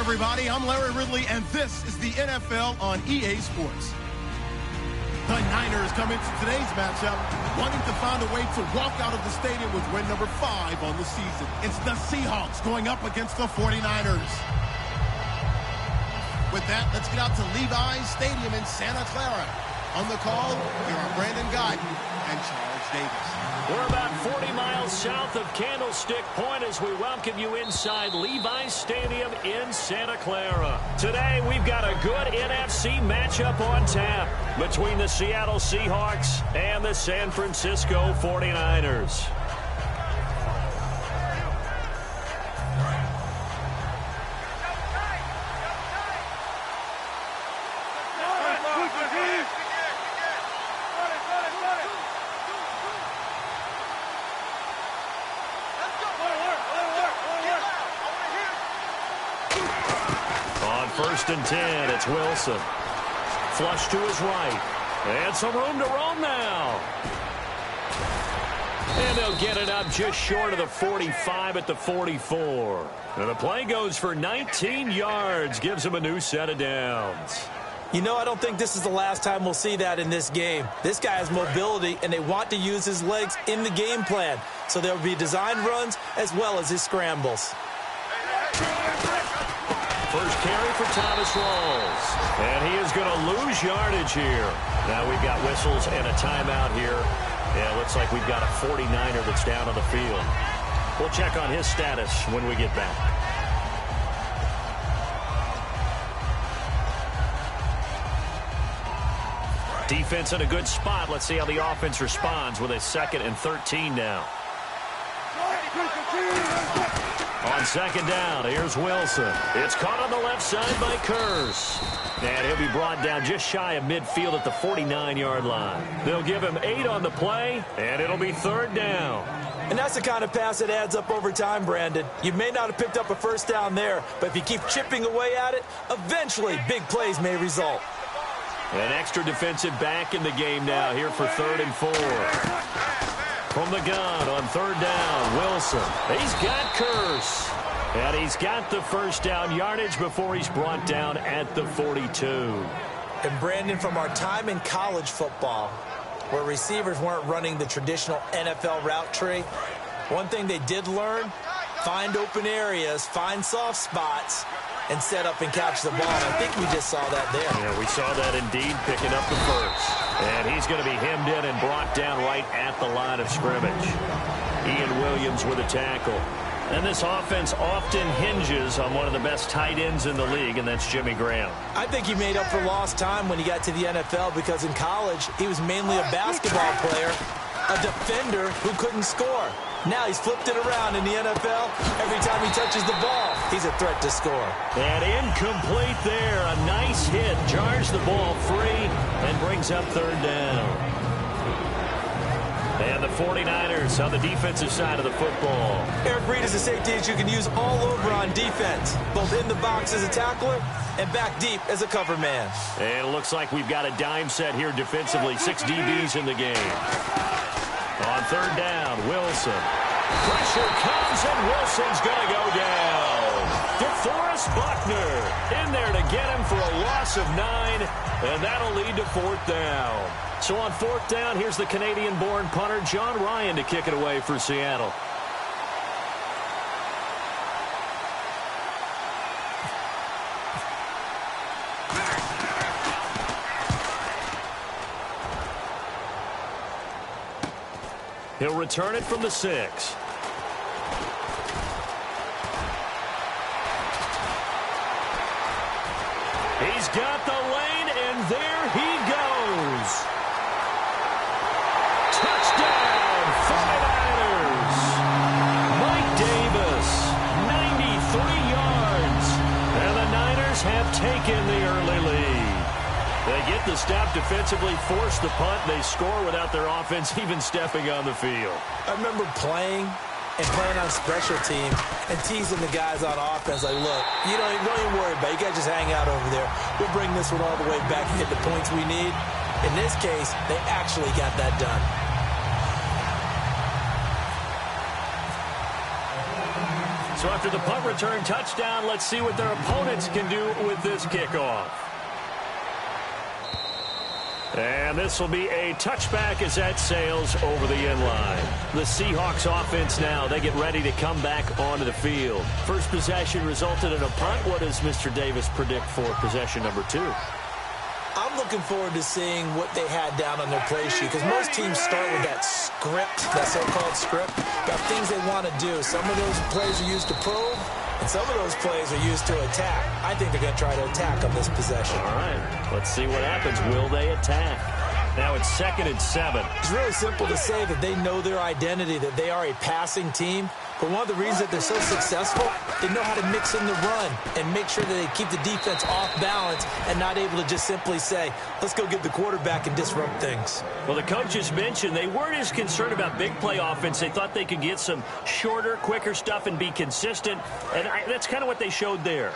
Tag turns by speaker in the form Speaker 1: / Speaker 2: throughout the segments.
Speaker 1: everybody. I'm Larry Ridley, and this is the NFL on EA Sports. The Niners come into today's matchup wanting to find a way to walk out of the stadium with win number 5 on the season. It's the Seahawks going up against the 49ers. With that, let's get out to Levi's Stadium in Santa Clara. On the call, here are Brandon Guyton and Charles Davis.
Speaker 2: We're about 40 miles south of Candlestick Point as we welcome you inside Levi's Stadium in Santa Clara. Today, we've got a good NFC matchup on tap between the Seattle Seahawks and the San Francisco 49ers. First and 10, it's Wilson. Flush to his right. And some room to roam now. And they'll get it up just short of the 45 at the 44. And the play goes for 19 yards. Gives them a new set of downs.
Speaker 3: You know, I don't think this is the last time we'll see that in this game. This guy has mobility, and they want to use his legs in the game plan. So there will be design runs as well as his scrambles.
Speaker 2: First carry for Thomas Rawls. And he is going to lose yardage here. Now we've got whistles and a timeout here. Yeah, it looks like we've got a 49er that's down on the field. We'll check on his status when we get back. Defense in a good spot. Let's see how the offense responds with a 2nd and 13 now. On second down, here's Wilson. It's caught on the left side by Kurz. And he'll be brought down just shy of midfield at the 49-yard line. They'll give him 8 on the play, and it'll be 3rd down.
Speaker 3: And that's the kind of pass that adds up over time, Brandon. You may not have picked up a first down there, but if you keep chipping away at it, eventually big plays may result.
Speaker 2: An extra defensive back in the game now here for 3rd and 4. From the gun on 3rd down, Wilson. He's got Kurz. And he's got the first down yardage before he's brought down at the 42.
Speaker 3: And Brandon, from our time in college football, where receivers weren't running the traditional NFL route tree, one thing they did learn, find open areas, find soft spots, and set up and catch the ball. I think we just saw that there.
Speaker 2: Yeah, we saw that indeed, picking up the first. And he's going to be hemmed in and brought down right at the line of scrimmage. Ian Williams with a tackle. And this offense often hinges on one of the best tight ends in the league, and that's Jimmy Graham.
Speaker 3: I think he made up for lost time when he got to the NFL because in college, he was mainly a basketball player, a defender who couldn't score. Now he's flipped it around in the NFL. Every time he touches the ball, he's a threat to score.
Speaker 2: And incomplete there. A nice hit. Jars the ball free and brings up 3rd down. And the 49ers on the defensive side of the football.
Speaker 3: Eric Reed is a safety that you can use all over on defense, both in the box as a tackler and back deep as a cover man.
Speaker 2: And it looks like we've got a dime set here defensively. 6 DBs in the game. On 3rd down, Wilson. Pressure comes, and Wilson's going to go down. DeForest Buckner in there to get him for a loss of 9, and that'll lead to 4th down. So on 4th down, here's the Canadian-born punter, John Ryan, to kick it away for Seattle. He'll return it from the 6. He's got the lane, and there he goes. Touchdown, 49ers. Mike Davis, 93 yards. And the Niners have taken the early lead. They get the stop defensively, force the punt, and they score without their offense even stepping on the field.
Speaker 3: I remember playing on special team and teasing the guys on offense like, look, don't even worry about it. You guys just hang out over there. We'll bring this one all the way back and get the points we need. In this case, they actually got that done.
Speaker 2: So after the punt return touchdown, let's see what their opponents can do with this kickoff. And this will be a touchback as that sails over the end line. The Seahawks offense now, they get ready to come back onto the field. First possession resulted in a punt. What does Mr. Davis predict for possession number 2?
Speaker 3: I'm looking forward to seeing what they had down on their play sheet, because most teams start with that script, that so-called script, about things they want to do. Some of those plays are used to probe, and some of those plays are used to attack. I think they're going to try to attack on this possession.
Speaker 2: All right, let's see what happens. Will they attack? Now it's 2nd and 7.
Speaker 3: It's really simple to say that they know their identity, that they are a passing team. But one of the reasons that they're so successful, they know how to mix in the run and make sure that they keep the defense off balance and not able to just simply say, let's go get the quarterback and disrupt things.
Speaker 2: Well, the coaches mentioned they weren't as concerned about big play offense. They thought they could get some shorter, quicker stuff and be consistent. And that's kind of what they showed there.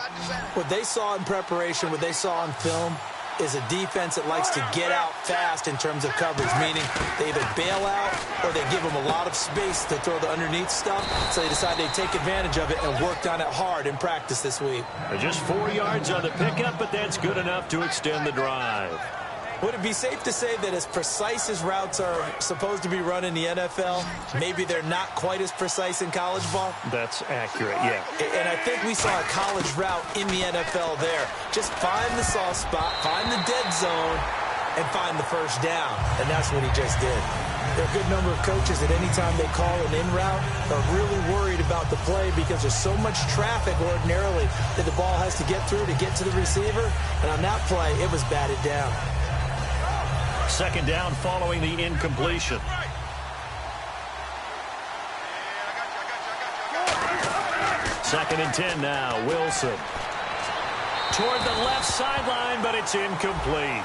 Speaker 3: What they saw in preparation, what they saw on film, is a defense that likes to get out fast in terms of coverage, meaning they either bail out or they give them a lot of space to throw the underneath stuff, so they decided they'd take advantage of it and worked on it hard in practice this week.
Speaker 2: Just 4 yards on the pickup, but that's good enough to extend the drive.
Speaker 3: Would it be safe to say that as precise as routes are supposed to be run in the NFL, maybe they're not quite as precise in college ball?
Speaker 2: That's accurate, yeah.
Speaker 3: And I think we saw a college route in the NFL there. Just find the soft spot, find the dead zone, and find the first down. And that's what he just did. There are a good number of coaches that any time they call an in route are really worried about the play because there's so much traffic ordinarily that the ball has to get through to get to the receiver. And on that play, it was batted down.
Speaker 2: 2nd down following the incompletion. Second and 10 now. Wilson. Toward the left sideline, but it's incomplete.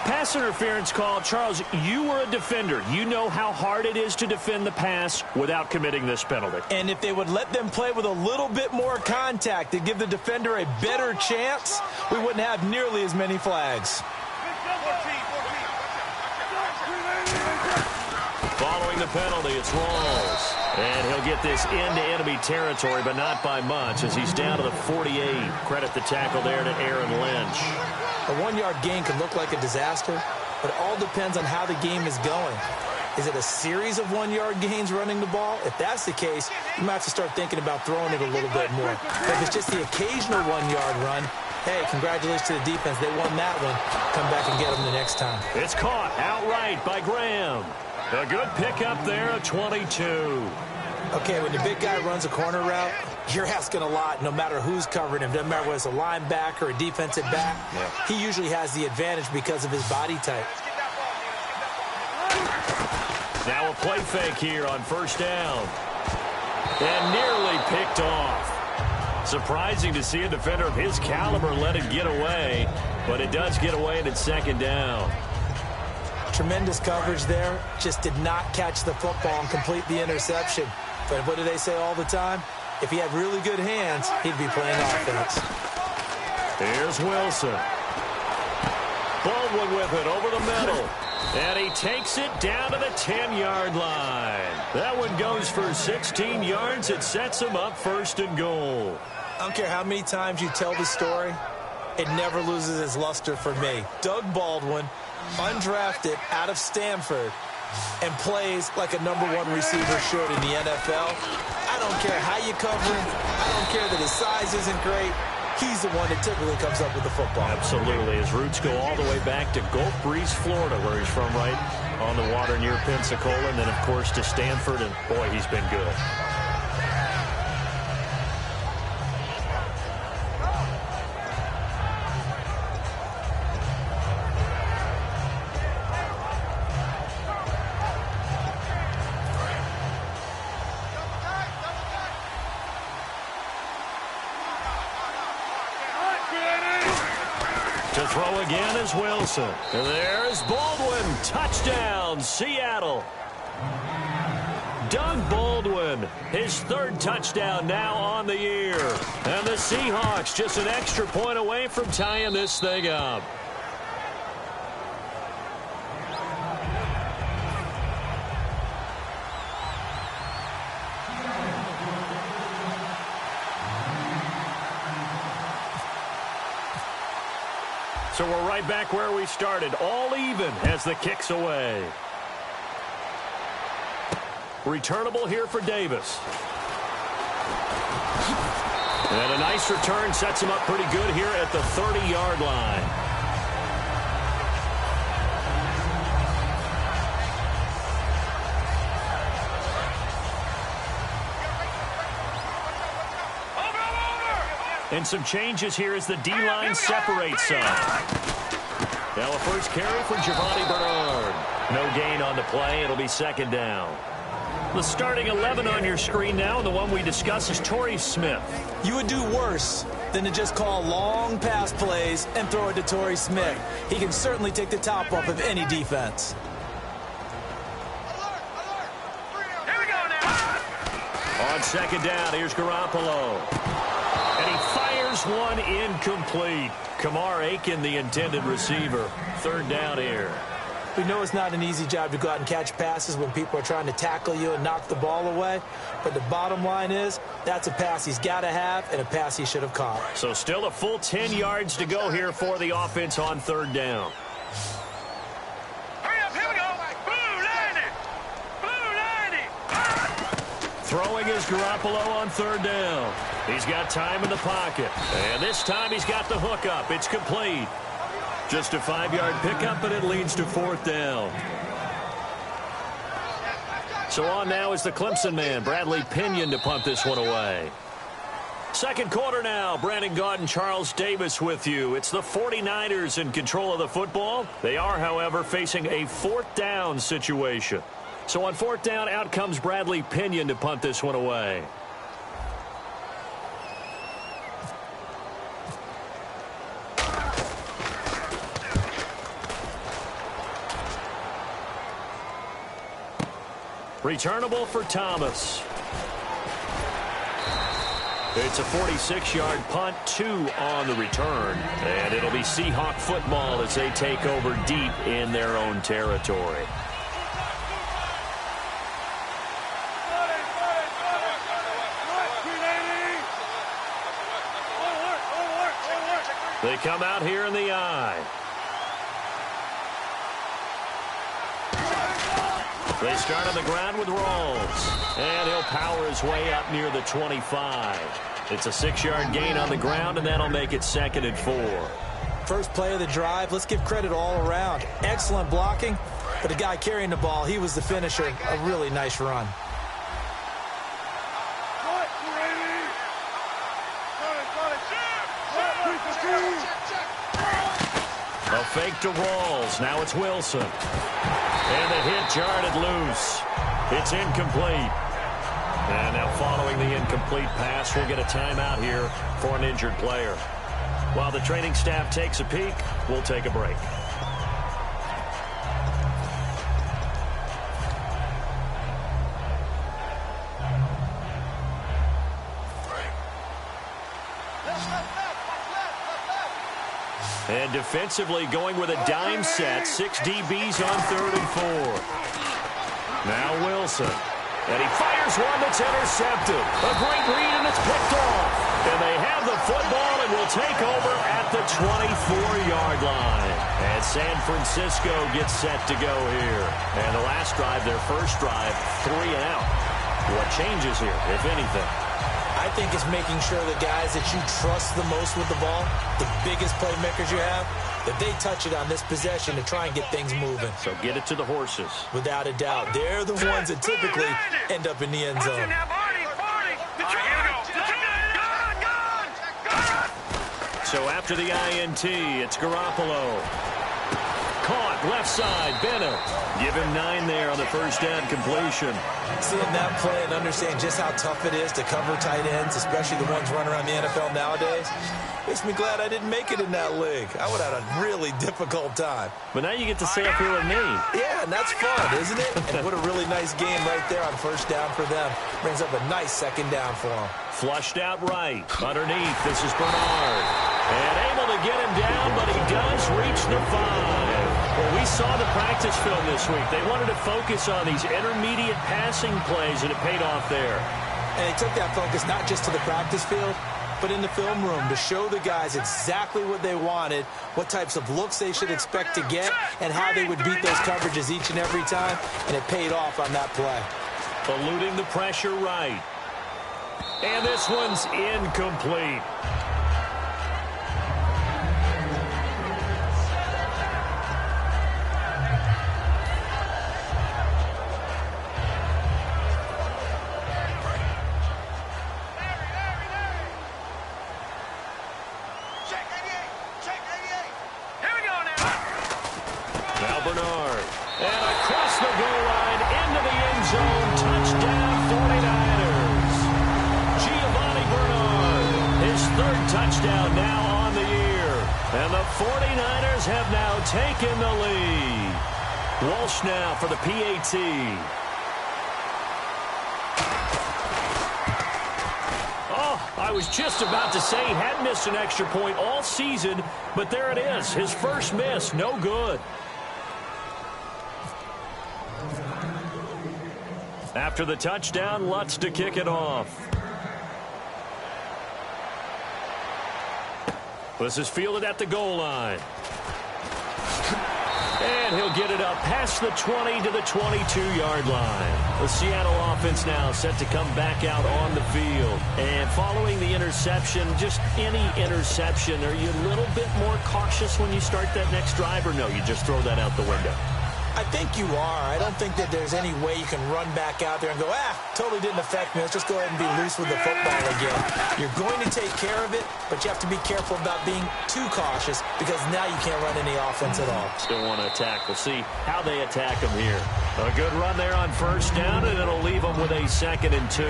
Speaker 2: Pass interference call. Charles, you were a defender. You know how hard it is to defend the pass without committing this penalty.
Speaker 3: And if they would let them play with a little bit more contact to give the defender a better chance, we wouldn't have nearly as many flags.
Speaker 2: Following the penalty, it's Rawls. And he'll get this into enemy territory, but not by much, as he's down to the 48. Credit the tackle there to Aaron Lynch.
Speaker 3: A 1-yard gain can look like a disaster, but it all depends on how the game is going. Is it a series of 1-yard gains running the ball? If that's the case, you might have to start thinking about throwing it a little bit more. If it's just the occasional 1-yard run, hey, congratulations to the defense. They won that one. Come back and get them the next time.
Speaker 2: It's caught outright by Graham. A good pickup there at 22.
Speaker 3: Okay, when the big guy runs a corner route, you're asking a lot no matter who's covering him. Doesn't matter whether it's a linebacker or a defensive back. Yeah. He usually has the advantage because of his body type.
Speaker 2: Now a play fake here on 1st down. And nearly picked off. Surprising to see a defender of his caliber let it get away, but it does get away and it's 2nd down.
Speaker 3: Tremendous coverage there. Just did not catch the football and complete the interception. But what do they say all the time? If he had really good hands, he'd be playing offense.
Speaker 2: Here's Wilson. Baldwin with it over the middle. And he takes it down to the 10-yard line. That one goes for 16 yards. It sets him up 1st and goal.
Speaker 3: I don't care how many times you tell the story, it never loses its luster for me. Doug Baldwin, undrafted out of Stanford, and plays like a #1 receiver should in the NFL. I don't care how you cover him. I don't care that his size isn't great. He's the one that typically comes up with the football.
Speaker 2: Absolutely. His roots go all the way back to Gulf Breeze, Florida, where he's from, right on the water near Pensacola, and then, of course, to Stanford, and, boy, he's been good. To throw again is Wilson. And there's Baldwin. Touchdown, Seattle. Doug Baldwin, his 3rd touchdown now on the year. And the Seahawks just an extra point away from tying this thing up. So we're right back where we started. All even as the kick's away. Returnable here for Davis. And a nice return sets him up pretty good here at the 30-yard line. And some changes here as the D-line separates some. Now a first carry for Giovanni Bernard. No gain on the play. It'll be second down. The starting 11 on your screen now, and the one we discuss is Torrey Smith.
Speaker 3: You would do worse than to just call long pass plays and throw it to Torrey Smith. He can certainly take the top off of any defense.
Speaker 4: Here we go now.
Speaker 2: On second down, here's Garoppolo. And he fires one incomplete. Kamar Aiken, the intended receiver. Third down here.
Speaker 3: We know it's not an easy job to go out and catch passes when people are trying to tackle you and knock the ball away. But the bottom line is, that's a pass he's got to have and a pass he should have caught.
Speaker 2: So still a full 10 yards to go here for the offense on third down.
Speaker 4: Hurry up, here we go. Blue 90. Blue 90.
Speaker 2: Throwing is Garoppolo on third down. He's got time in the pocket. And this time he's got the hook up. It's complete. Just a 5-yard pickup, and it leads to fourth down. So on now is the Clemson man, Bradley Pinion, to punt this one away. Second quarter now. Brandon Gaudin and Charles Davis with you. It's the 49ers in control of the football. They are, however, facing a fourth down situation. So on fourth down, out comes Bradley Pinion to punt this one away. Returnable for Thomas. It's a 46-yard punt, 2 on the return. And it'll be Seahawk football as they take over deep in their own territory. They come out here in the eye. They start on the ground with Rawls. And he'll power his way up near the 25. It's a 6-yard gain on the ground, and that'll make it 2nd and 4.
Speaker 3: First play of the drive, let's give credit all around. Excellent blocking, but the guy carrying the ball, he was the finisher. A really nice run.
Speaker 2: A fake to Rawls. Now it's Wilson. And the hit jarred loose. It's incomplete. And now following the incomplete pass, we'll get a timeout here for an injured player. While the training staff takes a peek, we'll take a break. And defensively going with a dime set. 6 DBs on 3rd and 4. Now Wilson. And he fires one that's intercepted. A great read, and it's picked off. And they have the football and will take over at the 24-yard line. And San Francisco gets set to go here. And the last drive, their first drive, 3 and out. What changes here, if anything?
Speaker 3: I think it's making sure the guys that you trust the most with the ball, the biggest playmakers you have, that they touch it on this possession to try and get things moving.
Speaker 2: So get it to the horses.
Speaker 3: Without a doubt. They're the ones that typically end up in the end zone.
Speaker 2: So after the INT, it's Garoppolo. Caught, left side, Bennett. Give him 9 there on the first down completion.
Speaker 3: Seeing that play and understanding just how tough it is to cover tight ends, especially the ones running around the NFL nowadays, makes me glad I didn't make it in that league. I would have had a really difficult time.
Speaker 2: But now you get to stay up here with me.
Speaker 3: Yeah, and that's fun, isn't it? And what a really nice game right there on first down for them. Brings up a nice second down for them.
Speaker 2: Flushed out right. Underneath, this is Bernard. And able to get him down, but he does reach the 5. Well, we saw the practice film this week. They wanted to focus on these intermediate passing plays, and it paid off there.
Speaker 3: And they took that focus not just to the practice field, but in the film room to show the guys exactly what they wanted, what types of looks they should expect to get, and how they would beat those coverages each and every time, and it paid off on that play.
Speaker 2: Eluding the pressure right. And this one's incomplete. Touchdown now on the year. And the 49ers have now taken the lead. Walsh now for the PAT. Oh, I was just about to say he had missed an extra point all season, but there it is. His first miss, no good. After the touchdown, Lutz to kick it off. This is fielded at the goal line. And he'll get it up past the 20 to the 22-yard line. The Seattle offense now set to come back out on the field. And following the interception, just any interception, are you a little bit more cautious when you start that next drive, or no, you just throw that out the window?
Speaker 3: I think you are. I don't think that there's any way you can run back out there and go, totally didn't affect me. Let's just go ahead and be loose with the football again. You're going to take care of it, but you have to be careful about being too cautious because now you can't run any offense at all.
Speaker 2: Still want to attack. We'll see how they attack them here. A good run there on first down, and it'll leave them with a 2nd and 2.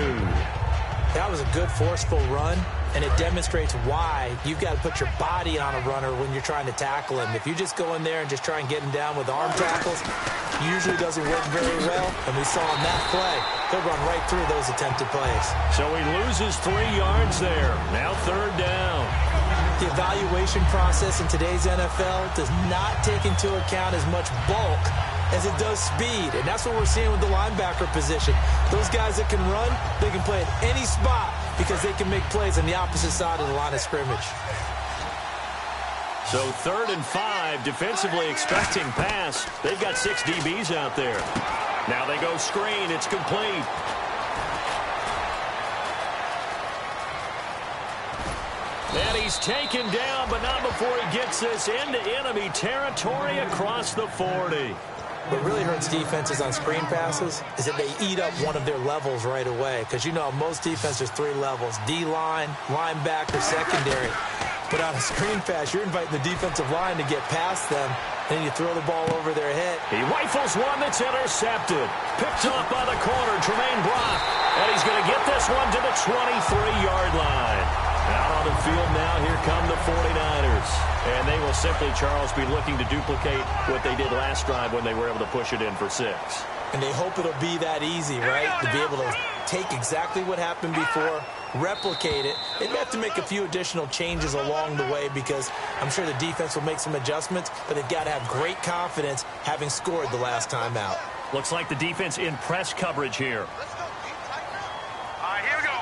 Speaker 3: That was a good forceful run, and it demonstrates why you've got to put your body on a runner when you're trying to tackle him. If you just go in there and just try and get him down with arm tackles, usually doesn't work very well, and we saw on that play, he'll run right through those attempted plays.
Speaker 2: So he loses 3 yards there. Now 3rd down.
Speaker 3: The evaluation process in today's NFL does not take into account as much bulk as it does speed, and that's what we're seeing with the linebacker position. Those guys that can run, they can play at any spot because they can make plays on the opposite side of the line of scrimmage.
Speaker 2: So 3rd and 5, defensively expecting pass. They've got 6 DBs out there. Now they go screen. It's complete. And he's taken down, but not before he gets this into enemy territory across the 40.
Speaker 3: What really hurts defenses on screen passes is that they eat up one of their levels right away. Because you know, most defenses, 3 levels: D-line, linebacker, secondary. But on a screen pass, you're inviting the defensive line to get past them, and you throw the ball over their head.
Speaker 2: He rifles one that's intercepted. Picked up by the corner, Tremaine Brock. And he's going to get this one to the 23-yard line. Out on the field now, here come the 49ers. And they will simply, Charles, be looking to duplicate what they did last drive when they were able to push it in for 6.
Speaker 3: And they hope it'll be that easy, right? To be able to take exactly what happened before, replicate it. They may have to make a few additional changes along the way because I'm sure the defense will make some adjustments, but they've got to have great confidence having scored the last time out.
Speaker 2: Looks like the defense in press coverage here.
Speaker 4: Here we go.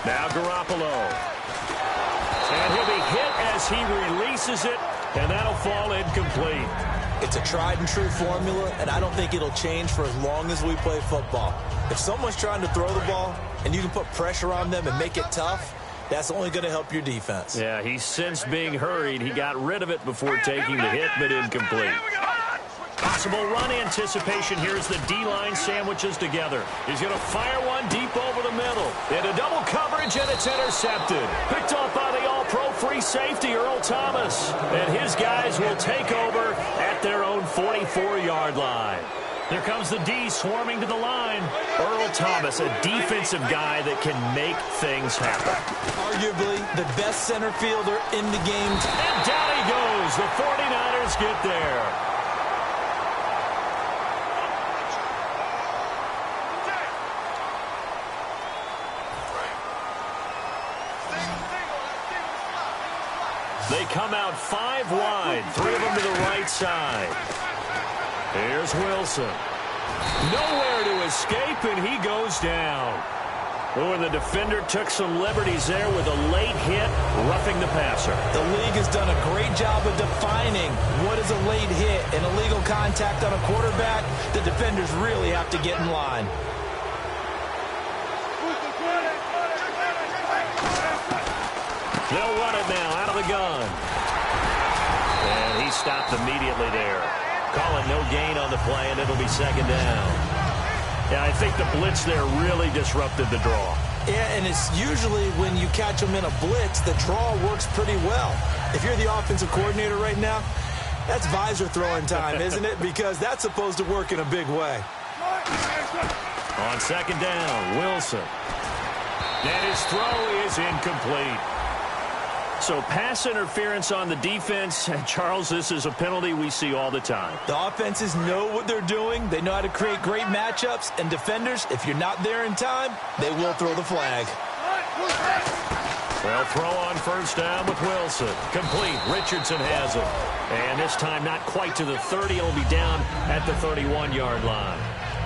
Speaker 2: Now Garoppolo. And he'll be hit as he releases it, and that'll fall incomplete.
Speaker 3: It's a tried-and-true formula, and I don't think it'll change for as long as we play football. If someone's trying to throw the ball and you can put pressure on them and make it tough, that's only going to help your defense.
Speaker 2: Yeah, he's since being hurried. He got rid of it before taking the hit, but incomplete. Possible run anticipation here as the D-line sandwiches together. He's going to fire one deep over the middle. Into double coverage, and it's intercepted. Picked off by the all-pro free safety, Earl Thomas. And his guys will take over at their own 44-yard line. Here comes the D swarming to the line. Earl Thomas, a defensive guy that can make things happen.
Speaker 3: Arguably the best center fielder in the game.
Speaker 2: And down he goes. The 49ers get there. They come out 5 wide, 3 of them to the right side. Here's Wilson. Nowhere to escape, and he goes down. Oh, and the defender took some liberties there with a late hit, roughing the passer.
Speaker 3: The league has done a great job of defining what is a late hit and illegal contact on a quarterback. The defenders really have to get in line.
Speaker 2: They'll run it now out of the gun. And he stopped immediately there. Call it no gain on the play, and it'll be second down. Yeah, I think the blitz there really disrupted the draw.
Speaker 3: Yeah, and it's usually when you catch them in a blitz, the draw works pretty well. If you're the offensive coordinator right now, that's visor throwing time, isn't it? Because that's supposed to work in a big way.
Speaker 2: On second down, Wilson. And his throw is incomplete. So pass interference on the defense. Charles, this is a penalty we see all the time.
Speaker 3: The offenses know what they're doing. They know how to create great matchups. And defenders, if you're not there in time, they will throw the flag.
Speaker 2: Well, throw on first down with Wilson. Complete. Richardson has it. And this time not quite to the 30. It'll be down at the 31-yard line.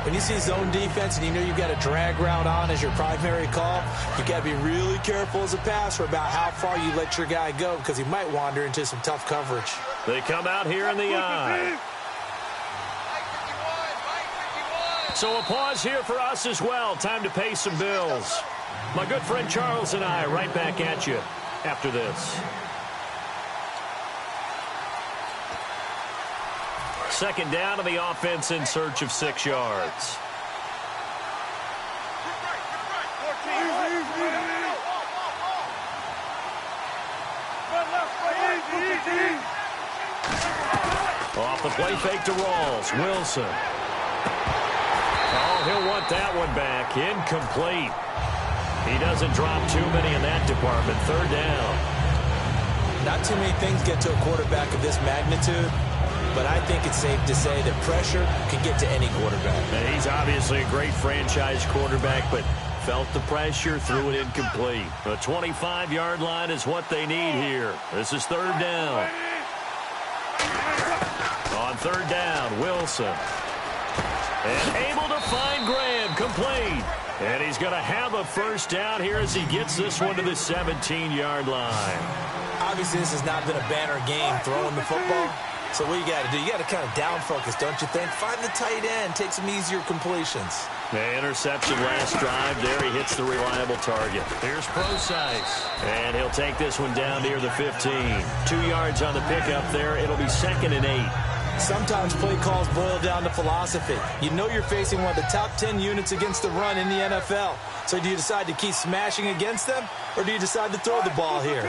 Speaker 3: When you see zone defense and you know you've got a drag route on as your primary call, you've got to be really careful as a passer about how far you let your guy go because he might wander into some tough coverage.
Speaker 2: They come out here in the eye. So a pause here for us as well. Time to pay some bills. My good friend Charles and I right back at you after this. Second down to the offense in search of 6 yards. Off the play fake to Rawls. Wilson. Oh, he'll want that one back. Incomplete. He doesn't drop too many in that department. Third down.
Speaker 3: Not too many things get to a quarterback of this magnitude. But I think it's safe to say that pressure can get to any quarterback.
Speaker 2: And he's obviously a great franchise quarterback, but felt the pressure, threw it incomplete. The 25-yard line is what they need here. This is third down. On third down, Wilson. And able to find Graham, complete. And he's going to have a first down here as he gets this one to the 17-yard line.
Speaker 3: Obviously, this has not been a banner game throwing the football. So what you got to do, you got to kind of down focus, don't you think? Find the tight end, take some easier completions.
Speaker 2: The interception last drive there. He hits the reliable target. Here's Procise. And he'll take this one down near the 15. 2 yards on the pickup there. It'll be 2nd and 8.
Speaker 3: Sometimes play calls boil down to philosophy. You know you're facing one of the top 10 units against the run in the NFL. So do you decide to keep smashing against them, or do you decide to throw the ball here?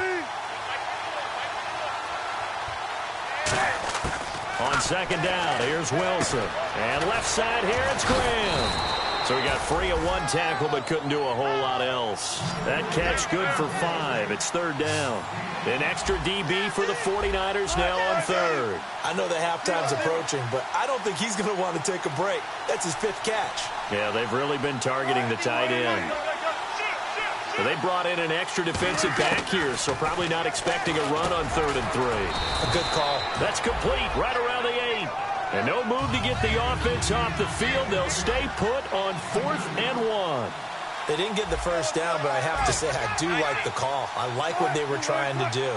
Speaker 2: On second down, here's Wilson. And left side here, it's Graham. So he got free of one tackle but couldn't do a whole lot else. That catch good for 5. It's third down. An extra DB for the 49ers now on third.
Speaker 3: I know the halftime's approaching, but I don't think he's going to want to take a break. That's his 5th catch.
Speaker 2: Yeah, they've really been targeting the tight end. Well, they brought in an extra defensive back here, so probably not expecting a run on 3rd and 3.
Speaker 3: A good call.
Speaker 2: That's complete right around the 8. And no move to get the offense off the field. They'll stay put on 4th and 1.
Speaker 3: They didn't get the first down, but I have to say I do like the call. I like what they were trying to do.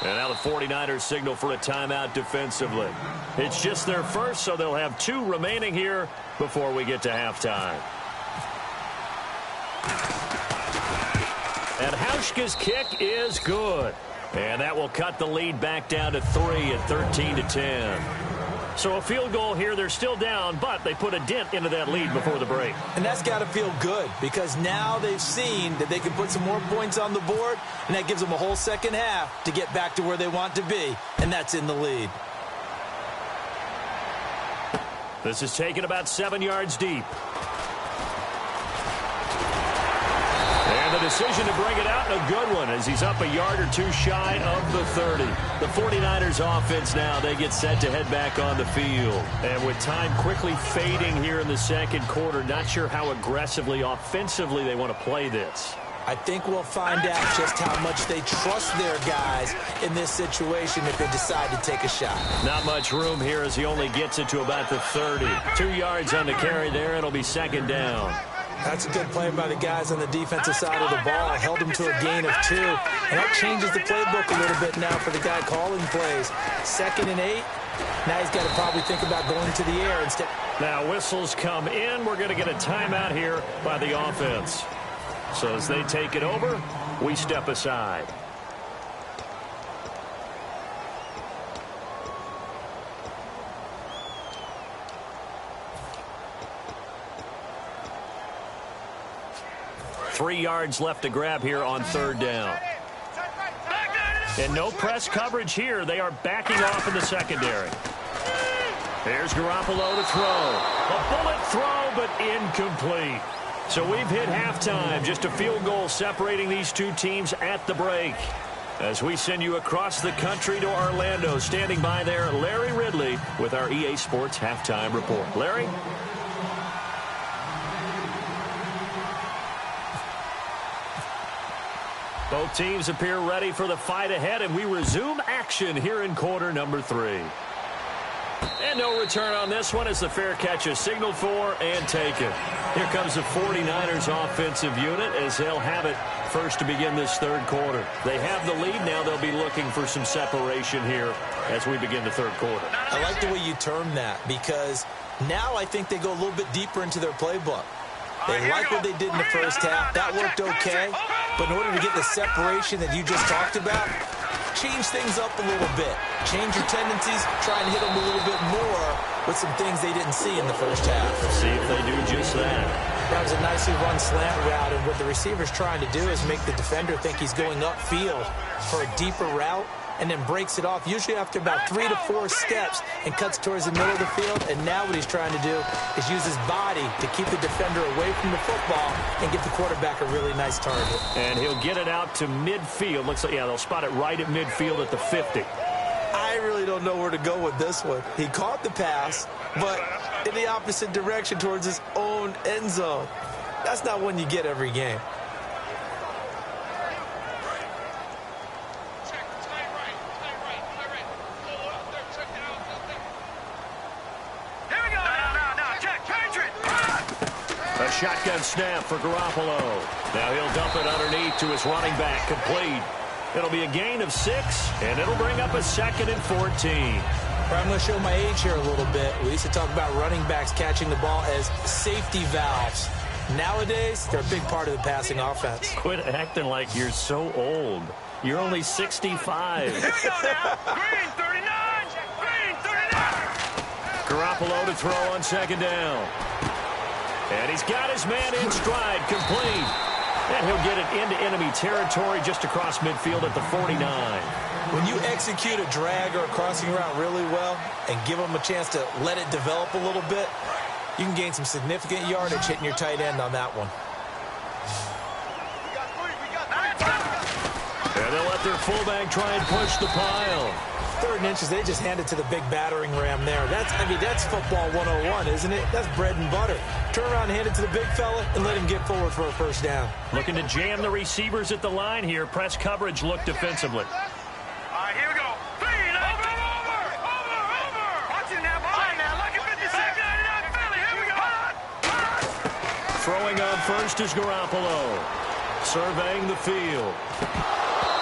Speaker 2: And now the 49ers signal for a timeout defensively. It's just their first, so they'll have 2 remaining here before we get to halftime. And Hauschka's kick is good. And that will cut the lead back down to 3 at 13-10. So a field goal here. They're still down, but they put a dent into that lead before the break.
Speaker 3: And that's got to feel good because now they've seen that they can put some more points on the board, and that gives them a whole second half to get back to where they want to be, and that's in the lead.
Speaker 2: This is taken about 7 yards deep. And the decision to bring it out, and a good one, as he's up a yard or 2 shy of the 30. The 49ers offense now, they get set to head back on the field. And with time quickly fading here in the second quarter, not sure how aggressively, offensively they want to play this.
Speaker 3: I think we'll find out just how much they trust their guys in this situation if they decide to take a shot.
Speaker 2: Not much room here as he only gets it to about the 30. 2 yards on the carry there. It'll be second down.
Speaker 3: That's a good play by the guys on the defensive side of the ball. Held him to a gain of 2. And that changes the playbook a little bit now for the guy calling plays. 2nd and 8. Now he's got to probably think about going to the air instead.
Speaker 2: Now whistles come in. We're going to get a timeout here by the offense. So as they take it over, we step aside. Three yards left to grab here on 3rd down. And no press coverage here. They are backing off in the secondary. There's Garoppolo to throw. A bullet throw, but incomplete. So we've hit halftime. Just a field goal separating these two teams at the break. As we send you across the country to Orlando, standing by there, Larry Ridley with our EA Sports Halftime Report. Larry? Both teams appear ready for the fight ahead, and we resume action here in quarter number 3. And no return on this one as the fair catch is signaled for and taken. Here comes the 49ers offensive unit as they'll have it first to begin this 3rd quarter. They have the lead. Now they'll be looking for some separation here as we begin the 3rd quarter.
Speaker 3: I like the way you term that because now I think they go a little bit deeper into their playbook. They like what they did in the first half. That worked okay. But in order to get the separation that you just talked about, change things up a little bit. Change your tendencies. Try and hit them a little bit more with some things they didn't see in the first half.
Speaker 2: See if they do just that.
Speaker 3: That was a nicely run slant route, and what the receiver's trying to do is make the defender think he's going upfield for a deeper route, and then breaks it off, usually after about 3 to 4 steps, and cuts towards the middle of the field. And now what he's trying to do is use his body to keep the defender away from the football and give the quarterback a really nice target.
Speaker 2: And he'll get it out to midfield. Looks like, yeah, they'll spot it right at midfield at the 50.
Speaker 3: I really don't know where to go with this one. He caught the pass, but in the opposite direction towards his own end zone. That's not one you get every game.
Speaker 2: A shotgun snap for Garoppolo. Now he'll dump it underneath to his running back, complete. It'll be a gain of 6, and it'll bring up a 2nd and 14.
Speaker 3: I'm going to show my age here a little bit. We used to talk about running backs catching the ball as safety valves. Nowadays, they're a big part of the passing offense.
Speaker 2: Quit acting like you're so old. You're only 65.
Speaker 4: Green 39! Green 39!
Speaker 2: Garoppolo to throw on 2nd down. And he's got his man in stride, complete. And he'll get it into enemy territory just across midfield at the 49.
Speaker 3: When you execute a drag or a crossing route really well and give them a chance to let it develop a little bit, you can gain some significant yardage hitting your tight end on that one.
Speaker 2: And they'll let their fullback try and push the pile.
Speaker 3: 3rd and inches, they just hand it to the big battering ram there. That's football 101, isn't it? That's bread and butter. Turn around and hand it to the big fella and let him get forward for a 1st down.
Speaker 2: Looking to jam the receivers at the line here. Press coverage look defensively.
Speaker 4: All right, here we go. Over. Watch it now, boy. All right, now, look at 56. Philly, here we go.
Speaker 2: Throwing on first is Garoppolo. Surveying the field.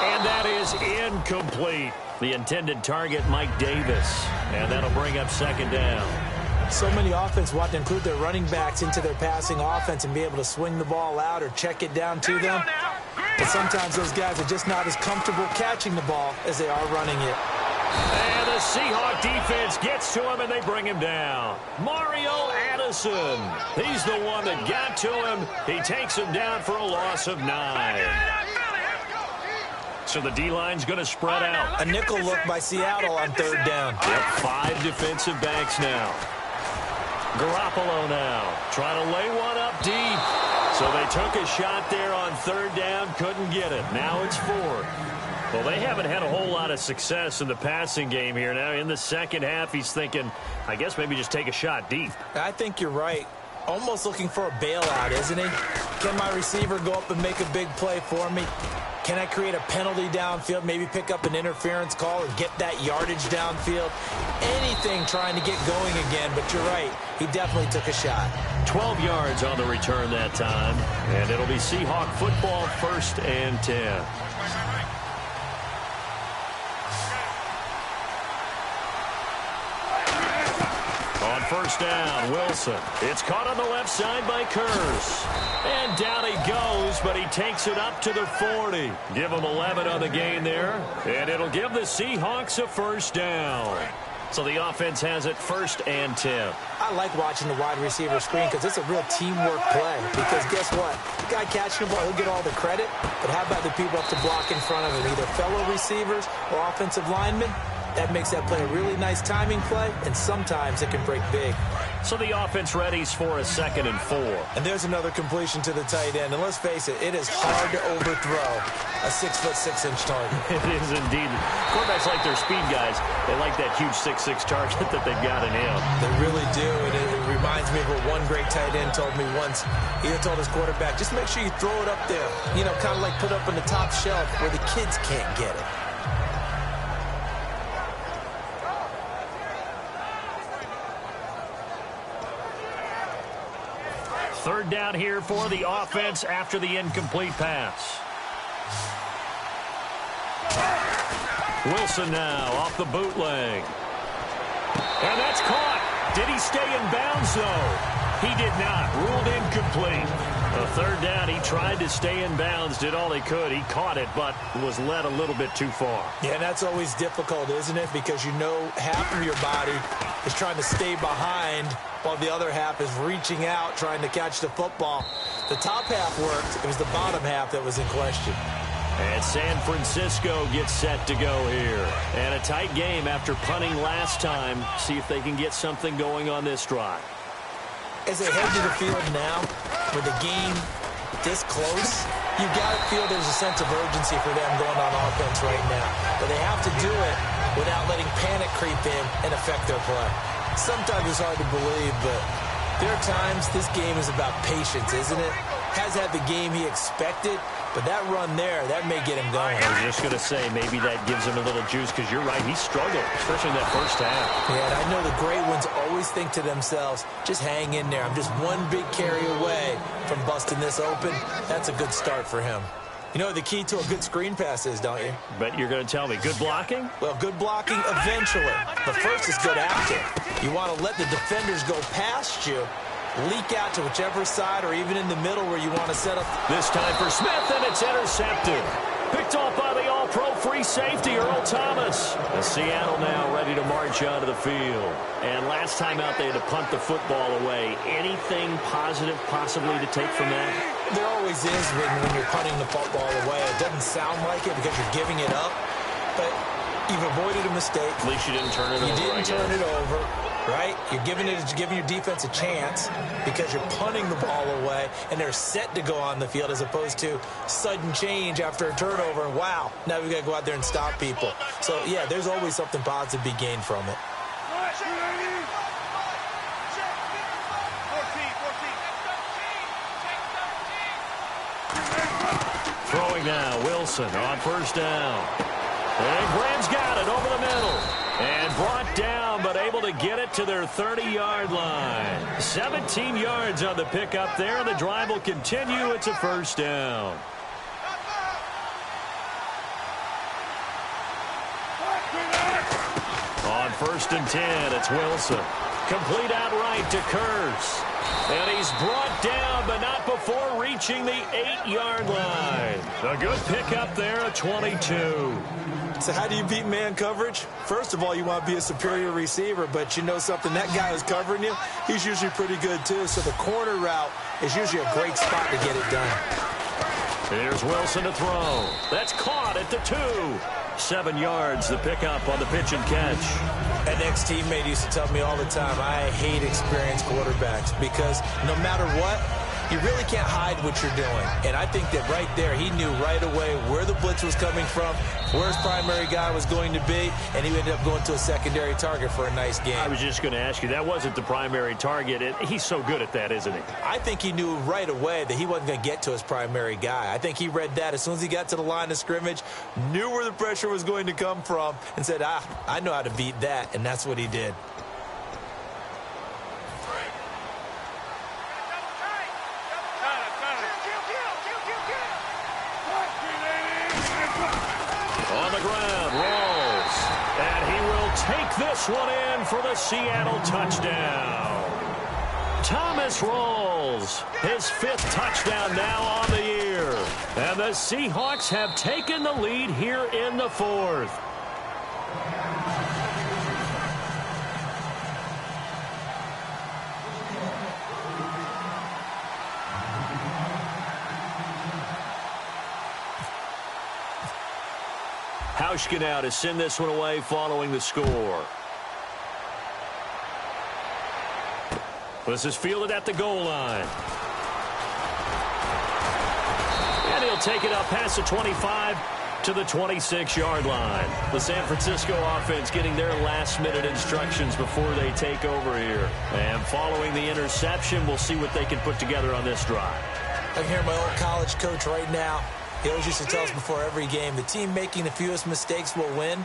Speaker 2: And that is incomplete. The intended target, Mike Davis. And that'll bring up 2nd down.
Speaker 3: So many offenses want to include their running backs into their passing offense and be able to swing the ball out or check it down to them. But sometimes those guys are just not as comfortable catching the ball as they are running it.
Speaker 2: And the Seahawks defense gets to him, and they bring him down. Mario Addison. He's the one that got to him. He takes him down for a loss of 9. So the D-line's going to spread out.
Speaker 3: A nickel look by Seattle on 3rd down.
Speaker 2: Yep, 5 defensive backs now. Garoppolo now trying to lay one up deep. So they took a shot there on 3rd down, couldn't get it. Now it's 4th. Well, they haven't had a whole lot of success in the passing game here. Now in the 2nd half, he's thinking, I guess maybe just take a shot deep.
Speaker 3: I think you're right. Almost looking for a bailout, isn't he? Can my receiver go up and make a big play for me? Can I create a penalty downfield, maybe pick up an interference call and get that yardage downfield? Anything trying to get going again, but you're right. He definitely took a shot.
Speaker 2: 12 yards on the return that time, and it'll be Seahawk football, 1st and 10. On 1st down, Wilson. It's caught on the left side by Curse. And down he goes, but he takes it up to the 40. Give him 11 on the gain there, and it'll give the Seahawks a 1st down. So the offense has it 1st and 10.
Speaker 3: I like watching the wide receiver screen because it's a real teamwork play. Because guess what? The guy catching the ball, he'll get all the credit. But how about the people up to block in front of him, either fellow receivers or offensive linemen? That makes that play a really nice timing play, and sometimes it can break big.
Speaker 2: So the offense readies for a 2nd and 4.
Speaker 3: And there's another completion to the tight end. And let's face it, it is hard to overthrow a 6'6" target.
Speaker 2: It is indeed. Quarterbacks like their speed guys. They like that huge 6'6" target that they've got in him.
Speaker 3: They really do. And it reminds me of what one great tight end told me once. He told his quarterback, just make sure you throw it up there. You know, kind of like put up on the top shelf where the kids can't get it.
Speaker 2: Third down here for the offense after the incomplete pass. Wilson now off the bootleg. And that's caught. Did he stay in bounds, though? He did not. Ruled incomplete. A 3rd down, he tried to stay in bounds, did all he could. He caught it, but was led a little bit too far.
Speaker 3: Yeah, and that's always difficult, isn't it? Because you know half of your body is trying to stay behind while the other half is reaching out, trying to catch the football. The top half worked. It was the bottom half that was in question.
Speaker 2: And San Francisco gets set to go here. And a tight game after punting last time. See if they can get something going on this drive.
Speaker 3: As they head to the field now, with the game this close, you've got to feel there's a sense of urgency for them going on offense right now. But they have to do it without letting panic creep in and affect their play. Sometimes it's hard to believe, but there are times this game is about patience, isn't it? Has had the game he expected, but that run there, that may get him going.
Speaker 2: I was just going to say, maybe that gives him a little juice, because you're right, he struggled, especially in that first half.
Speaker 3: Yeah, and I know the great ones always think to themselves, just hang in there. I'm just one big carry away from busting this open. That's a good start for him. You know what the key to a good screen pass is, don't you?
Speaker 2: But you're going to tell me, good blocking?
Speaker 3: Well, good blocking eventually. But first is good after. You want to let the defenders go past you, leak out to whichever side or even in the middle where you want to set up.
Speaker 2: This time for Smith, and it's intercepted. Picked off by the all-pro free safety, Earl Thomas. And Seattle now ready to march onto the field. And last time out, they had to punt the football away. Anything positive possibly to take from that?
Speaker 3: There always is when you're punting the football away. It doesn't sound like it because you're giving it up, but you've avoided a mistake.
Speaker 2: At least you didn't turn it over.
Speaker 3: You didn't turn it over, right? You're giving your defense a chance because you're punting the ball away, and they're set to go on the field as opposed to sudden change after a turnover. And wow, now we've got to go out there and stop people. So, yeah, there's always something positive to be gained from it.
Speaker 2: Throwing now, Wilson on 1st down. And Graham's got it over the middle. And brought down, but able to get it to their 30-yard line. 17 yards on the pickup there. The drive will continue. It's a 1st down. On 1st and 10, it's Wilson. Complete outright to Kurtz. And he's brought down, but not before reaching the 8-yard line. A good pickup there, a 22.
Speaker 3: So how do you beat man coverage? First of all, you want to be a superior receiver, but you know something, that guy who's covering you, he's usually pretty good too. So the corner route is usually a great spot to get it done.
Speaker 2: Here's Wilson to throw. That's caught at the 2. 7 yards, the pickup on the pitch and catch.
Speaker 3: An ex-teammate used to tell me all the time, I hate experienced quarterbacks because no matter what, You really can't hide what you're doing. And I think that right there, he knew right away where the blitz was coming from, where his primary guy was going to be, and he ended up going to a secondary target for a nice game.
Speaker 2: I was just going to ask you, that wasn't the primary target. He's so good at that, isn't he?
Speaker 3: I think he knew right away that he wasn't going to get to his primary guy. I think he read that as soon as he got to the line of scrimmage, knew where the pressure was going to come from, and said, I know how to beat that, and that's what he did.
Speaker 2: On the ground, rolls. And he will take this one in for the Seattle touchdown. Thomas rolls. His 5th touchdown now on the year. And the Seahawks have taken the lead here in the 4th. Hauschka now to send this one away following the score. This is fielded at the goal line. And he'll take it up past the 25 to the 26-yard line. The San Francisco offense getting their last-minute instructions before they take over here. And following the interception, we'll see what they can put together on this drive.
Speaker 3: I can hear my old college coach right now. He always used to tell us before every game, the team making the fewest mistakes will win.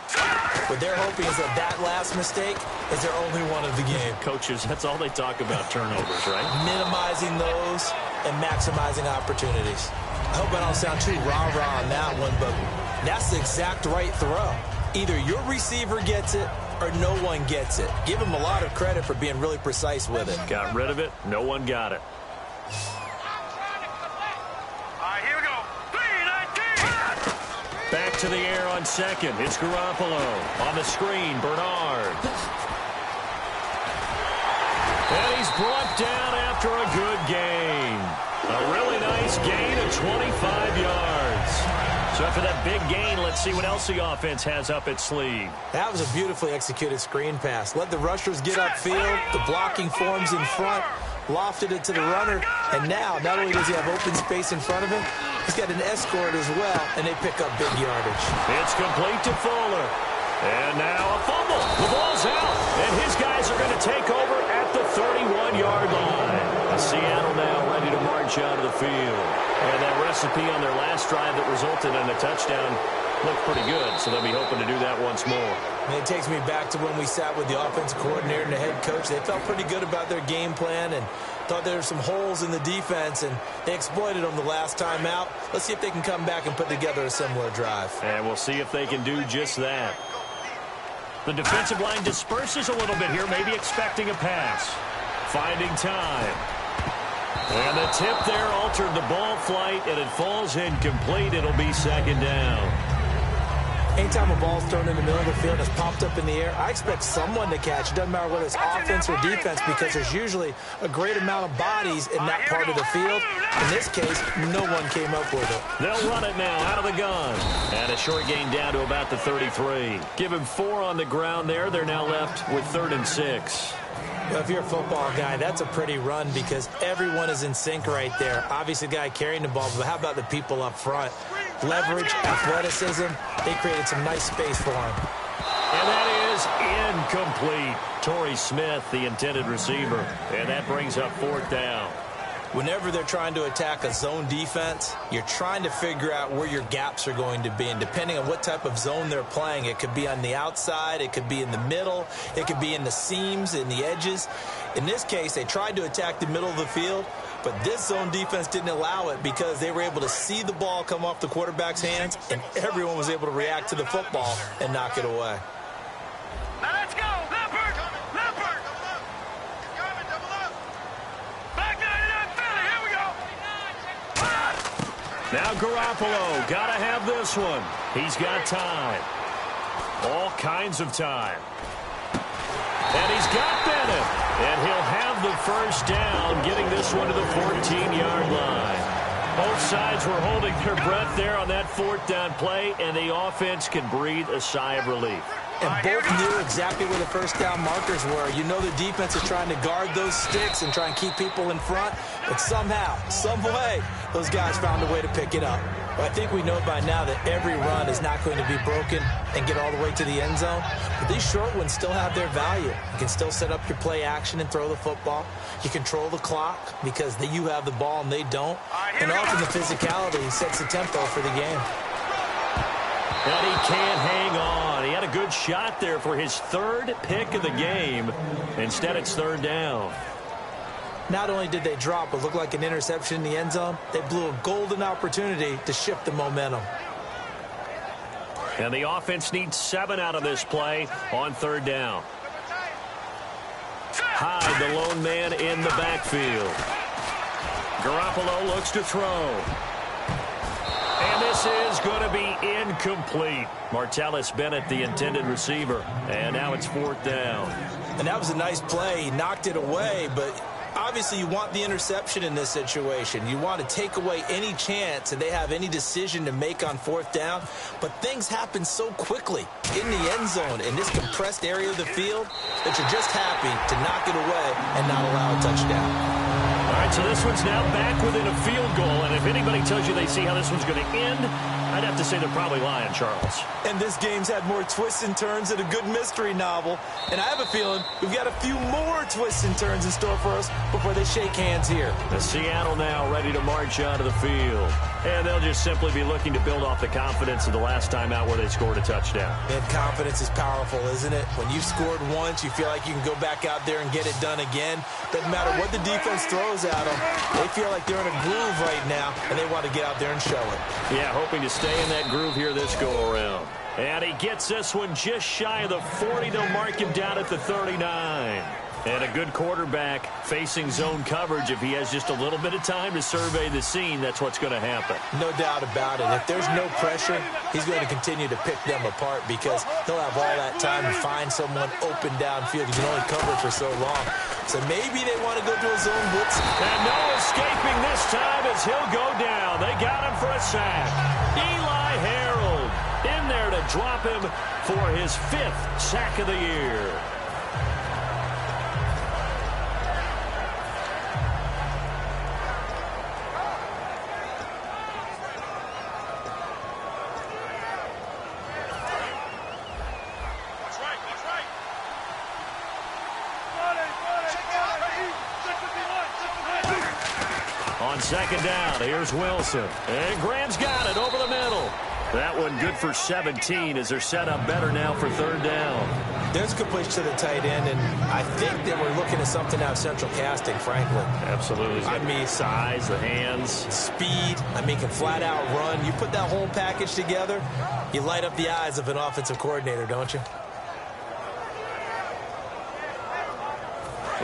Speaker 3: What they're hoping is that last mistake is their only one of the game.
Speaker 2: Coaches, that's all they talk about, turnovers, right?
Speaker 3: Minimizing those and maximizing opportunities. I hope I don't sound too rah-rah on that one, but that's the exact right throw. Either your receiver gets it or no one gets it. Give him a lot of credit for being really precise with it.
Speaker 2: Got rid of it. No one got it. Back to the air on second. It's Garoppolo. On the screen, Bernard. And he's brought down after a good gain. A really nice gain of 25 yards. So after that big gain, let's see what else the offense has up its sleeve.
Speaker 3: That was a beautifully executed screen pass. Let the rushers get upfield. The blocking forms in front. Lofted it to the runner. And now, not only does he have open space in front of him, he's got an escort as well, and they pick up big yardage.
Speaker 2: It's complete to Fuller. And now a fumble. The ball's out, and his guys are going to take over at the 31-yard line. Seattle now ready to march out of the field. And that recipe on their last drive that resulted in a touchdown looked pretty good, so they'll be hoping to do that once more.
Speaker 3: And it takes me back to when we sat with the offensive coordinator and the head coach. They felt pretty good about their game plan and thought there were some holes in the defense, and they exploited them the last time out. Let's see if they can come back and put together a similar drive.
Speaker 2: And we'll see if they can do just that. The defensive line disperses a little bit here, maybe expecting a pass. Finding time. And the tip there altered the ball flight, and it falls incomplete. It'll be second down.
Speaker 3: Anytime a ball's thrown in the middle of the field and it's popped up in the air, I expect someone to catch. It doesn't matter whether it's offense or defense, because there's usually a great amount of bodies in that part of the field. In this case, no one came up with it.
Speaker 2: They'll run it now out of the gun. And a short gain down to about the 33. Give him 4 on the ground there. They're now left with 3rd and 6.
Speaker 3: Well, if you're a football guy, that's a pretty run because everyone is in sync right there. Obviously, the guy carrying the ball, but how about the people up front? Leverage, athleticism, they created some nice space for him.
Speaker 2: And that is incomplete. Torrey Smith, the intended receiver. And that brings up 4th down.
Speaker 3: Whenever they're trying to attack a zone defense, you're trying to figure out where your gaps are going to be. And depending on what type of zone they're playing, it could be on the outside, it could be in the middle, it could be in the seams, in the edges. In this case, they tried to attack the middle of the field, but this zone defense didn't allow it because they were able to see the ball come off the quarterback's hands, and everyone was able to react to the football and knock it away.
Speaker 4: Now let's go. Leopard. Leopard. Back 99 Philly. Here we go.
Speaker 2: Now Garoppolo, gotta have this one. He's got time. All kinds of time. And he's got Bennett. And he'll have the first down, getting this one to the 14-yard line. Both sides were holding their breath there on that fourth down play, and the offense can breathe a sigh of relief.
Speaker 3: And both knew exactly where the first down markers were. You know the defense is trying to guard those sticks and try and keep people in front. But somehow, some way, those guys found a way to pick it up. But I think we know by now that every run is not going to be broken and get all the way to the end zone. But these short ones still have their value. You can still set up your play action and throw the football. You control the clock because you have the ball and they don't. And often the physicality sets the tempo for the game.
Speaker 2: And he can't hang on. He had a good shot there for his third pick of the game. Instead, it's third down.
Speaker 3: Not only did they drop what looked like an interception in the end zone, they blew a golden opportunity to shift the momentum.
Speaker 2: And the offense needs 7 out of this play on third down. Hyde, the lone man in the backfield. Garoppolo looks to throw. And this is going to be incomplete. Martellus Bennett, the intended receiver. And now it's fourth down.
Speaker 3: And that was a nice play. He knocked it away, but obviously you want the interception in this situation. You want to take away any chance that they have any decision to make on fourth down. But things happen so quickly in the end zone in this compressed area of the field that you're just happy to knock it away and not allow a touchdown.
Speaker 2: All right, so this one's now back within a field goal, and if anybody tells you they see how this one's going to end, I'd have to say they're probably lying, Charles.
Speaker 3: And this game's had more twists and turns than a good mystery novel. And I have a feeling we've got a few more twists and turns in store for us before they shake hands here.
Speaker 2: The Seattle now ready to march onto the field. And they'll just simply be looking to build off the confidence of the last time out where they scored a touchdown.
Speaker 3: And confidence is powerful, isn't it? When you've scored once, you feel like you can go back out there and get it done again. Doesn't matter what the defense throws at them. They feel like they're in a groove right now, and they want to get out there and show it.
Speaker 2: Yeah, hoping to stay in that groove here this go-around. And he gets this one just shy of the 40. They'll mark him down at the 39. And a good quarterback facing zone coverage. If he has just a little bit of time to survey the scene, that's what's going to happen.
Speaker 3: No doubt about it. If there's no pressure, he's going to continue to pick them apart because he'll have all that time to find someone open downfield. You can only cover for so long. So maybe they want to go to a zone blitz.
Speaker 2: And no escaping this time as he'll go down. They got him for a sack. Eli Harold in there to drop him for his 5th sack of the year. On second down, here's Wilson. And Graham's got it over the middle. That one good for 17 as they're set up better now for third down.
Speaker 3: There's a good push to the tight end, and I think that we're looking at something out of central casting, frankly.
Speaker 2: Absolutely.
Speaker 3: I mean,
Speaker 2: size, the hands.
Speaker 3: Speed. I mean, can flat out run. You put that whole package together, you light up the eyes of an offensive coordinator, don't you?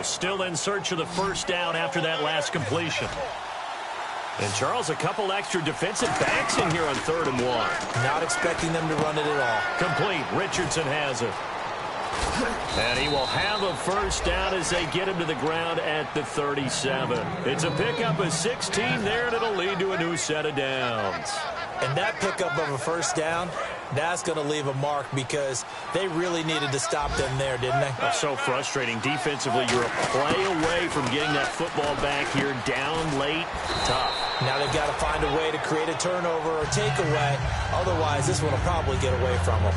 Speaker 2: Still in search of the first down after that last completion. And, Charles, a couple extra defensive backs in here on 3rd and 1.
Speaker 3: Not expecting them to run it at all.
Speaker 2: Complete. Richardson has it. And he will have a first down as they get him to the ground at the 37. It's a pickup of 16 there, and it'll lead to a new set of downs.
Speaker 3: And that pickup of a first down, that's going to leave a mark because they really needed to stop them there, didn't they?
Speaker 2: That's so frustrating. Defensively, you're a play away from getting that football back here down late. Tough.
Speaker 3: Now they've got to find a way to create a turnover or takeaway. Otherwise, this one will probably get away from them.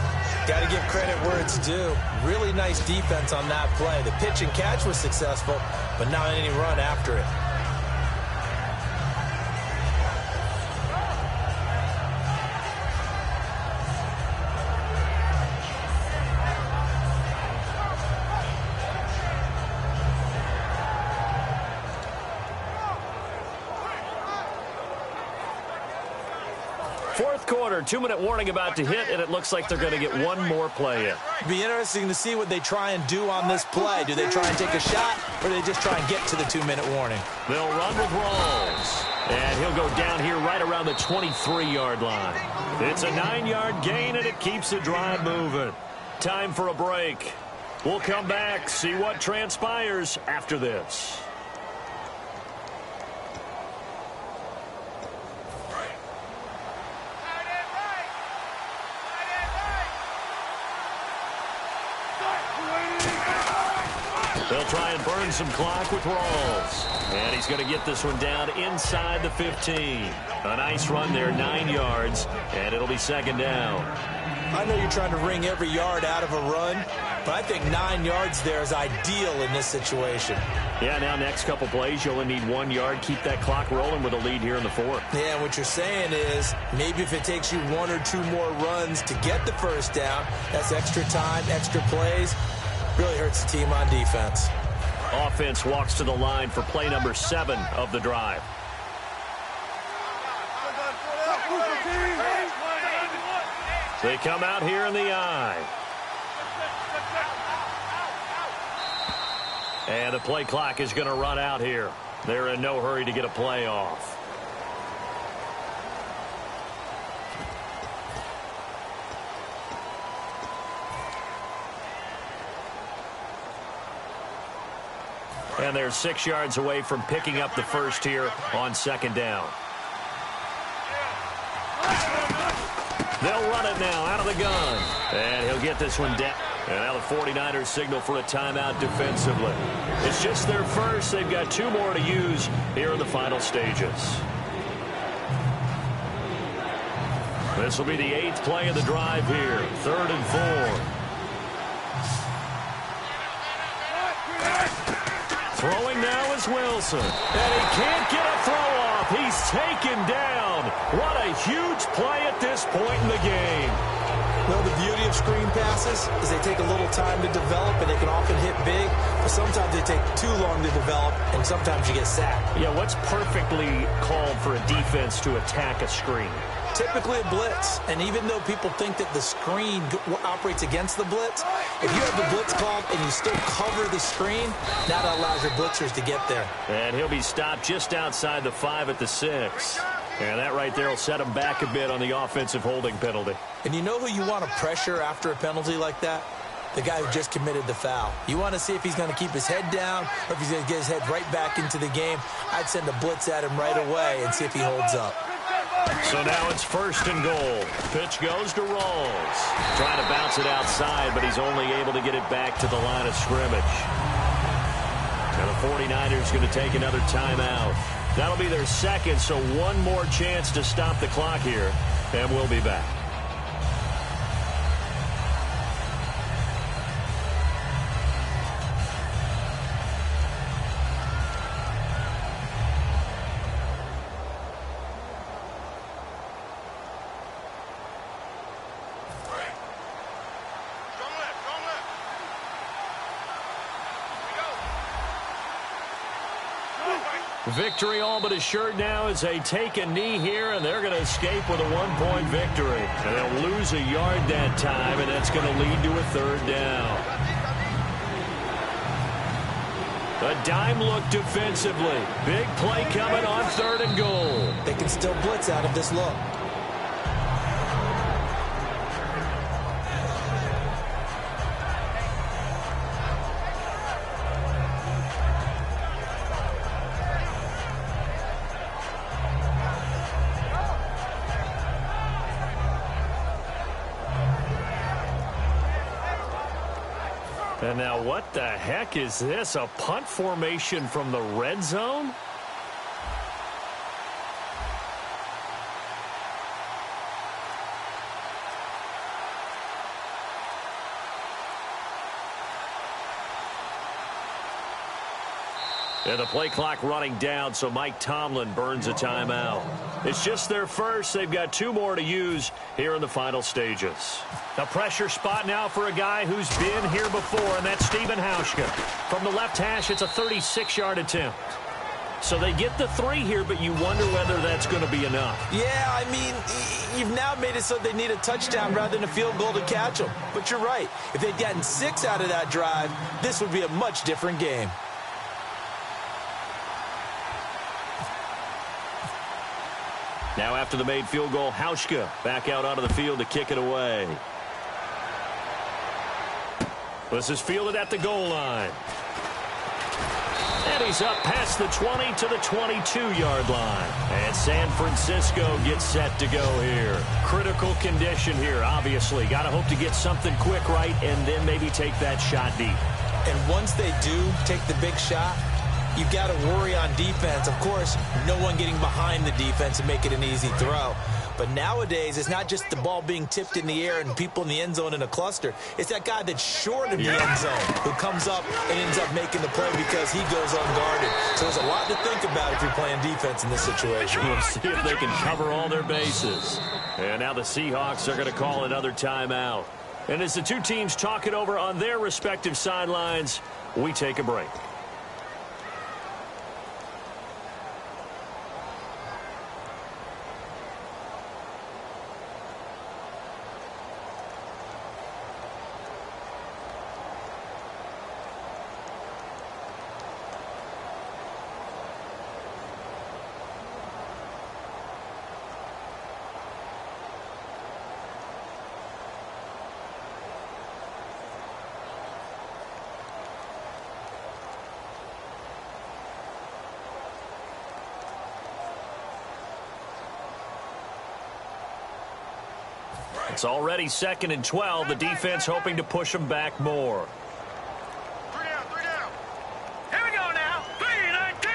Speaker 3: Got to give credit where it's due. Really nice defense on that play. The pitch and catch was successful, but not any run after it.
Speaker 2: Fourth quarter, 2-minute warning about to hit, and it looks like they're going to get one more play in.
Speaker 3: It'll be interesting to see what they try and do on this play. Do they try and take a shot, or do they just try and get to the 2-minute warning?
Speaker 2: They'll run with Rawls, and he'll go down here right around the 23-yard line. It's a 9-yard gain, and it keeps the drive moving. Time for a break. We'll come back, see what transpires after this. They'll try and burn some clock with Rawls. And he's going to get this one down inside the 15. A nice run there, 9 yards, and it'll be second down.
Speaker 3: I know you're trying to wring every yard out of a run, but I think 9 yards there is ideal in this situation.
Speaker 2: Yeah, now next couple plays, you only need 1 yard. Keep that clock rolling with a lead here in the fourth.
Speaker 3: Yeah, and what you're saying is maybe if it takes you 1 or 2 more runs to get the first down, that's extra time, extra plays. Really hurts the team on defense.
Speaker 2: Offense walks to the line for play number 7 of the drive. They come out here in the I. And the play clock is going to run out here. They're in no hurry to get a play off. And they're 6 yards away from picking up the first here on second down. They'll run it now out of the gun. And he'll get this one down. And now the 49ers signal for a timeout defensively. It's just their first. They've got 2 more to use here in the final stages. This will be the 8th play of the drive here. 3rd and 4. Throwing now is Wilson. And he can't get a throw off. He's taken down. What a huge play at this point in the game.
Speaker 3: Well, the beauty of screen passes is they take a little time to develop, and they can often hit big, but sometimes they take too long to develop, and sometimes you get sacked.
Speaker 2: Yeah, what's perfectly called for a defense to attack a screen?
Speaker 3: Typically a blitz, and even though people think that the screen operates against the blitz, if you have the blitz called and you still cover the screen, that allows your blitzers to get there.
Speaker 2: And he'll be stopped just outside the 5 at the 6. And that right there will set him back a bit on the offensive holding penalty.
Speaker 3: And you know who you want to pressure after a penalty like that? The guy who just committed the foul. You want to see if he's going to keep his head down or if he's going to get his head right back into the game. I'd send a blitz at him right away and see if he holds up.
Speaker 2: So now it's 1st and goal. Pitch goes to Rawls. Trying to bounce it outside, but he's only able to get it back to the line of scrimmage. And the 49ers going to take another timeout. That'll be their 2nd, so 1 more chance to stop the clock here, and we'll be back. Victory all but assured now as they take a knee here, and they're going to escape with a 1-point victory. And they'll lose a yard that time, and that's going to lead to a 3rd down. A dime look defensively. Big play coming on 3rd and goal.
Speaker 3: They can still blitz out of this look.
Speaker 2: And now what the heck is this? A punt formation from the red zone? And the play clock running down, so Mike Tomlin burns a timeout. It's just their first. They've got 2 more to use here in the final stages. A pressure spot now for a guy who's been here before, and that's Stephen Hauschka. From the left hash, it's a 36-yard attempt. So they get the 3 here, but you wonder whether that's going to be enough.
Speaker 3: Yeah, I mean, you've now made it so they need a touchdown rather than a field goal to catch them. But you're right. If they'd gotten 6 out of that drive, this would be a much different game.
Speaker 2: Now after the made field goal, Hauschka back out onto the field to kick it away. This is fielded at the goal line. And he's up past the 20 to the 22-yard line. And San Francisco gets set to go here. Critical condition here, obviously. Got to hope to get something quick right and then maybe take that shot deep.
Speaker 3: And once they do take the big shot, you've got to worry on defense. Of course, no one getting behind the defense and make it an easy throw. But nowadays, it's not just the ball being tipped in the air and people in the end zone in a cluster. It's that guy that's short of the end zone who comes up and ends up making the play because he goes unguarded. So there's a lot to think about if you're playing defense in this situation.
Speaker 2: We'll see if they can cover all their bases. And now the Seahawks are going to call another timeout. And as the two teams talk it over on their respective sidelines, we take a break. It's already 2nd and 12. The defense hoping to push them back more.
Speaker 4: 3 down, 3 down. Here we go now. 3-19.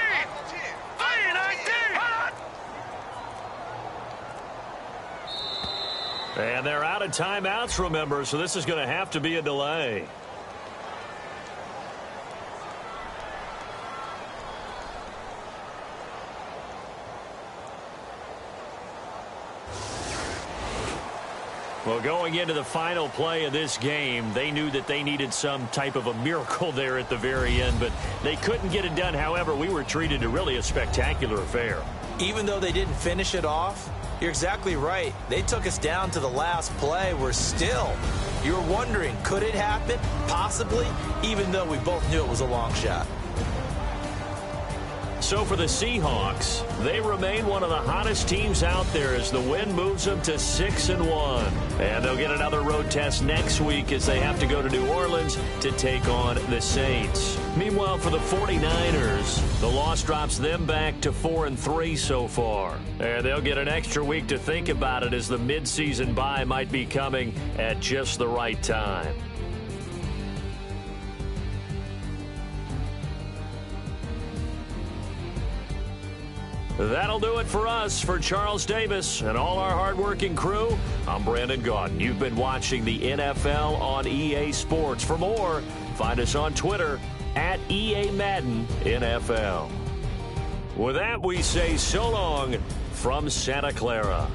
Speaker 4: 3-19.
Speaker 2: And they're out of timeouts, remember, so this is going to have to be a delay. Well, going into the final play of this game, they knew that they needed some type of a miracle there at the very end, but they couldn't get it done. However, we were treated to really a spectacular affair.
Speaker 3: Even though they didn't finish it off, you're exactly right. They took us down to the last play. We're still, you were wondering, could it happen? Possibly, even though we both knew it was a long shot.
Speaker 2: So for the Seahawks, they remain one of the hottest teams out there as the win moves them to 6-1. And they'll get another road test next week as they have to go to New Orleans to take on the Saints. Meanwhile, for the 49ers, the loss drops them back to 4-3 so far. And they'll get an extra week to think about it as the midseason bye might be coming at just the right time. That'll do it for us. For Charles Davis and all our hardworking crew, I'm Brandon Gaudin. You've been watching the NFL on EA Sports. For more, find us on Twitter at EA Madden NFL. With that, we say so long from Santa Clara.